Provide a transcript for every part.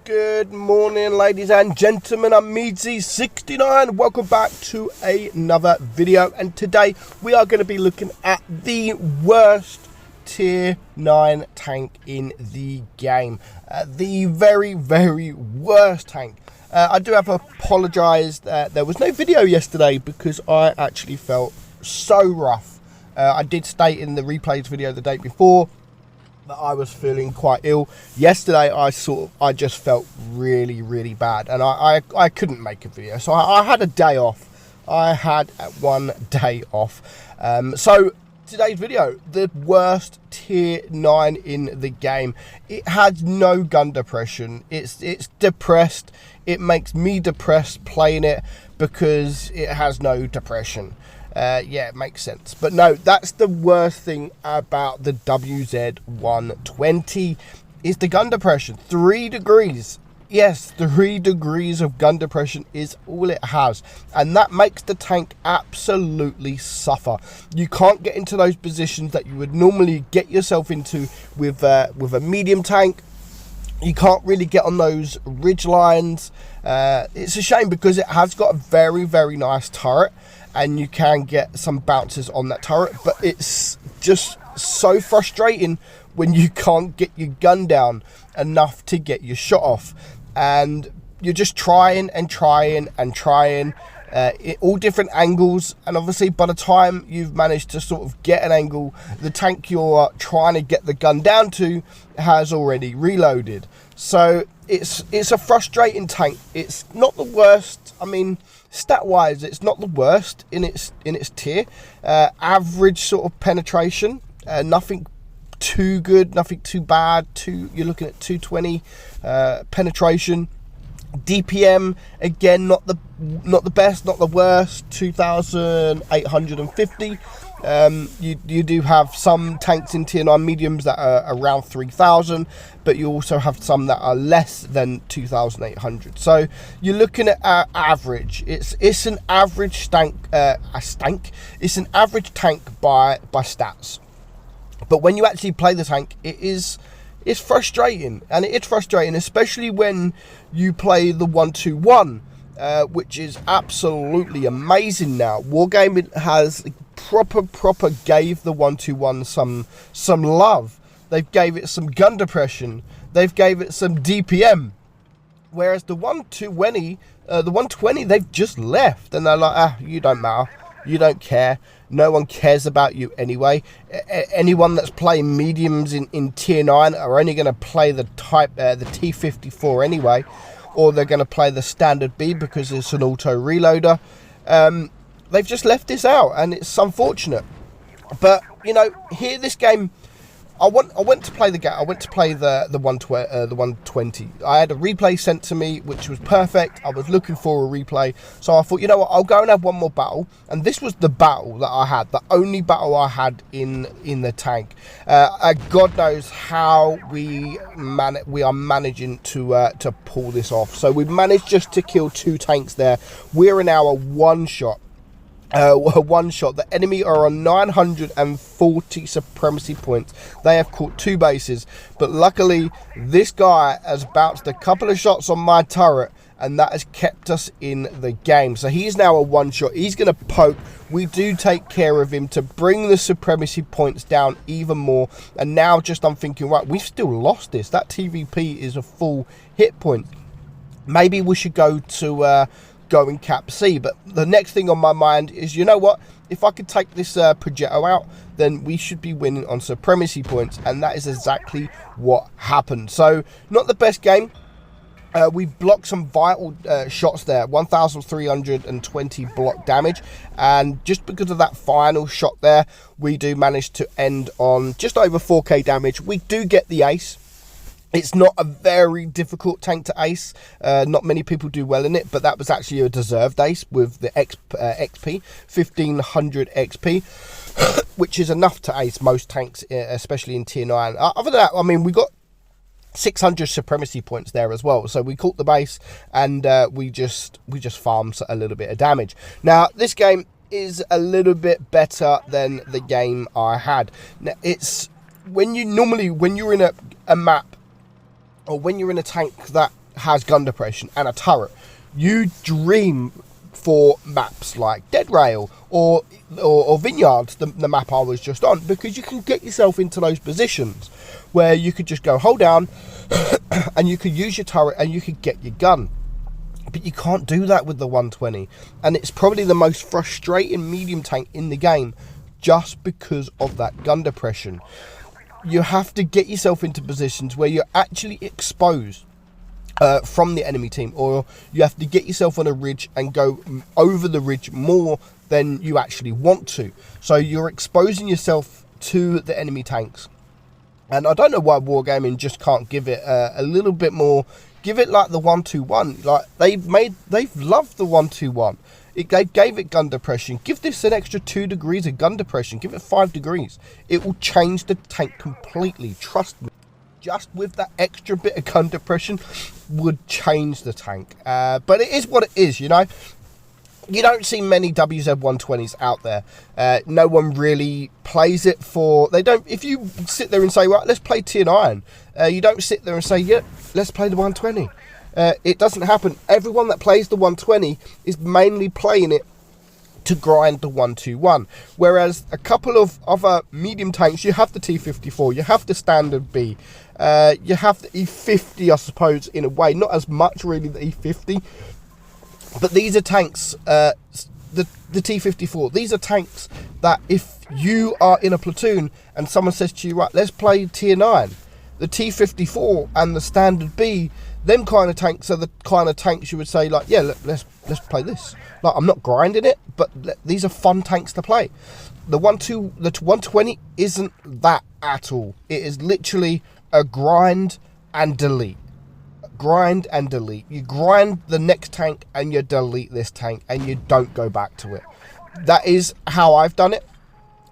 Good morning, ladies and gentlemen. I'm meadsyreplays. Welcome back to another video, and today we are going to be looking at the worst tier 9 tank in the game. The very worst tank. I do have to apologise that there was no video yesterday because I actually felt so rough. I did state in the replays video the day before that I was feeling quite ill. Yesterday I just felt really bad, and I couldn't make a video, so I had a day off. I had one day off. So today's video, the worst tier 9 in the game. It has no gun depression. It's depressed. It makes me depressed playing it because it has no depression. Yeah, it makes sense. But no, that's the worst thing about the WZ120 is the gun depression. 3 degrees. Yes, 3 degrees of gun depression is all it has. And that makes the tank absolutely suffer. You can't get into those positions that you would normally get yourself into with a medium tank. You can't really get on those ridge lines. It's a shame because it has got a very nice turret, and you can get some bounces on that turret, but it's just so frustrating when you can't get your gun down enough to get your shot off, and you're just trying all different angles, and obviously by the time you've managed to sort of get an angle, the tank you're trying to get the gun down to has already reloaded. So it's a frustrating tank. It's not the worst. I mean, stat wise, it's not the worst in its tier. Average sort of penetration, nothing too good, nothing too bad. You're looking at 220 penetration. DPM, again, not the best, not the worst, 2,850. You do have some tanks in tier 9 mediums that are around 3,000, but you also have some that are less than 2,800. So you're looking at average. It's an average tank. It's an average tank by stats. But when you actually play the tank, it's frustrating, and it's frustrating, especially when you play the 121, which is absolutely amazing now. Wargaming has proper gave the 121 some love. They've gave it some gun depression. They've gave it some DPM. Whereas the 120, they've just left, and they're like, you don't matter. You don't care. No one cares about you anyway. Anyone that's playing mediums in tier 9 are only going to play the T54 anyway, or they're going to play the standard B because it's an auto reloader. They've just left this out, and it's unfortunate. But you know, here this game, I went to play the game. I went to play the 120. I had a replay sent to me, which was perfect. I was looking for a replay, so I thought, you know what, I'll go and have one more battle. And this was the battle that I had, the only battle I had in the tank. God knows how we are managing to pull this off. So we've managed just to kill 2 tanks there. We're in our one shot. The enemy are on 940 supremacy points. They have caught 2 bases, but luckily this guy has bounced a couple of shots on my turret, and that has kept us in the game. So he's now a one shot. He's going to poke. We do take care of him to bring the supremacy points down even more. And now just I'm thinking, right, we've still lost this. That TVP is a full hit point. Maybe we should go to go in cap C. But the next thing on my mind is, you know what, if I could take this Progetto out, then we should be winning on supremacy points, and that is exactly what happened. So not the best game. We blocked some vital shots there, 1,320 block damage, and just because of that final shot there, we do manage to end on just over 4k damage. We do get the ace. It's not a very difficult tank to ace. Not many people do well in it, but that was actually a deserved ace with the XP, 1500 XP, which is enough to ace most tanks, especially in tier 9. Other than that, I mean, we got 600 supremacy points there as well. So we caught the base, and we just farmed a little bit of damage. Now, this game is a little bit better than the game I had. Now, it's when you're in a map, or when you're in a tank that has gun depression and a turret, you dream for maps like Dead Rail or Vineyards, the map I was just on, because you can get yourself into those positions where you could just go hold down and you could use your turret and you could get your gun. But you can't do that with the 120, and it's probably the most frustrating medium tank in the game just because of that gun depression. You have to get yourself into positions where you're actually exposed from the enemy team, or you have to get yourself on a ridge and go over the ridge more than you actually want to. So you're exposing yourself to the enemy tanks. And I don't know why Wargaming just can't give it a little bit more. Give it like the 121. Like they've loved the 121. They gave it gun depression. Give this an extra 2 degrees of gun depression. Give it 5 degrees. It will change the tank completely. Trust me. Just with that extra bit of gun depression would change the tank. But it is what it is, you know. You don't see many WZ-120s out there. No one really plays it for... They don't... If you sit there and say, right, let's play Tin Iron, you don't sit there and say, yeah, let's play the 120. It doesn't happen. Everyone that plays the 120 is mainly playing it to grind the 121. Whereas a couple of other medium tanks, you have the T-54, you have the Standard B, you have the E-50, I suppose, in a way. Not as much, really, the E-50. But these are tanks, the T-54, these are tanks that if you are in a platoon and someone says to you, right, let's play Tier 9, the T-54 and the Standard B, them kind of tanks are the kind of tanks you would say, like, yeah, let's play this. Like, I'm not grinding it, but these are fun tanks to play. The 120 isn't that at all. It is literally a grind and delete. Grind and delete. You grind the next tank and you delete this tank and you don't go back to it. That is how I've done it.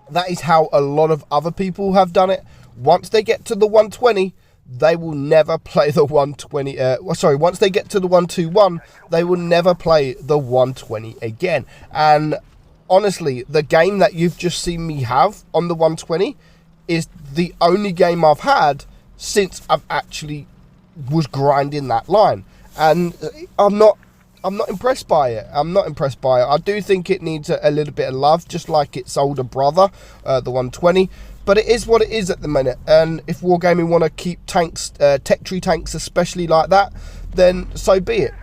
That is how a lot of other people have done it. Once they get to the 120, they will never play the 120. Once they get to the 121, they will never play the 120 again. And honestly, the game that you've just seen me have on the 120 is the only game I've had since I've actually was grinding that line, and I'm not impressed by it. I do think it needs a little bit of love, just like its older brother, the 120. But it is what it is at the minute. And if Wargaming want to keep tanks, tech tree tanks, especially like that, then so be it.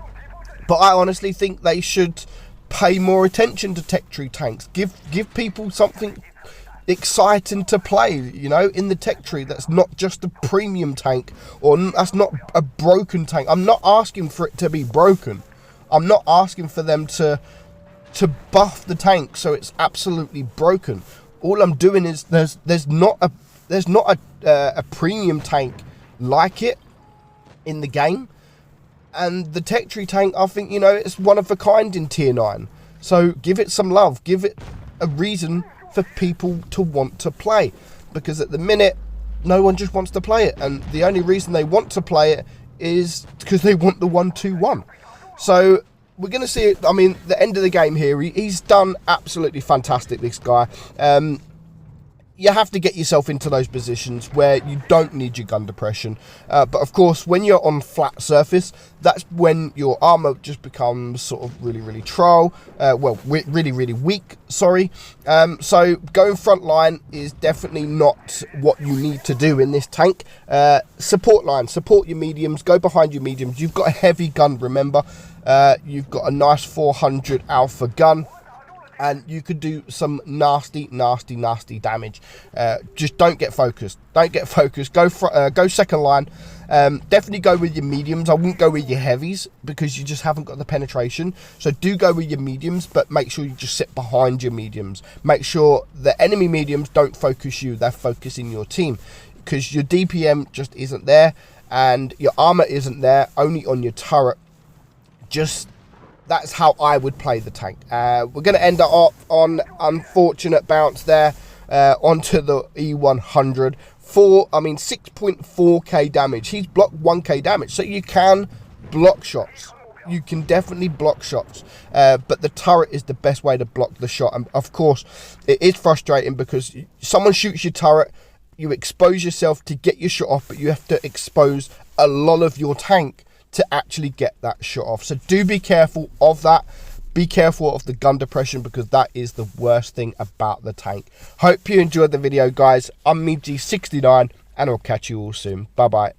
But I honestly think they should pay more attention to tech tree tanks. Give people something exciting to play, you know, in the tech tree that's not just a premium tank, or that's not a broken tank. I'm not asking for it to be broken. I'm not asking for them to buff the tank so it's absolutely broken. All I'm doing is there's not a premium tank like it in the game, and the tech tree tank, I think, you know, it's one of a kind in Tier 9. So give it some love, give it a reason for people to want to play, because at the minute no one just wants to play it, and the only reason they want to play it is because they want the 121. So we're going to see it. I mean, the end of the game here, he's done absolutely fantastic, this guy. You have to get yourself into those positions where you don't need your gun depression. But of course, when you're on flat surface, that's when your armor just becomes sort of really, really really, really weak, sorry. So going front line is definitely not what you need to do in this tank. Support line, support your mediums, go behind your mediums. You've got a heavy gun, remember. You've got a nice 400 alpha gun, and you could do some nasty damage. Just don't get focused. Go second line. Definitely go with your mediums. I wouldn't go with your heavies because you just haven't got the penetration. So do go with your mediums, but make sure you just sit behind your mediums. Make sure the enemy mediums don't focus you. They're focusing your team, because your DPM just isn't there and your armor isn't there, only on your turret. Just... that's how I would play the tank. We're going to end up on unfortunate bounce there onto the E100 for, 6.4k damage. He's blocked 1k damage, so you can block shots. You can definitely block shots, but the turret is the best way to block the shot. And of course, it is frustrating because someone shoots your turret, you expose yourself to get your shot off, but you have to expose a lot of your tank to actually get that shot off. So do be careful of that. Be careful of the gun depression, because that is the worst thing about the tank. Hope you enjoyed the video, guys. I'm meadsyreplays, and I'll catch you all soon. Bye bye.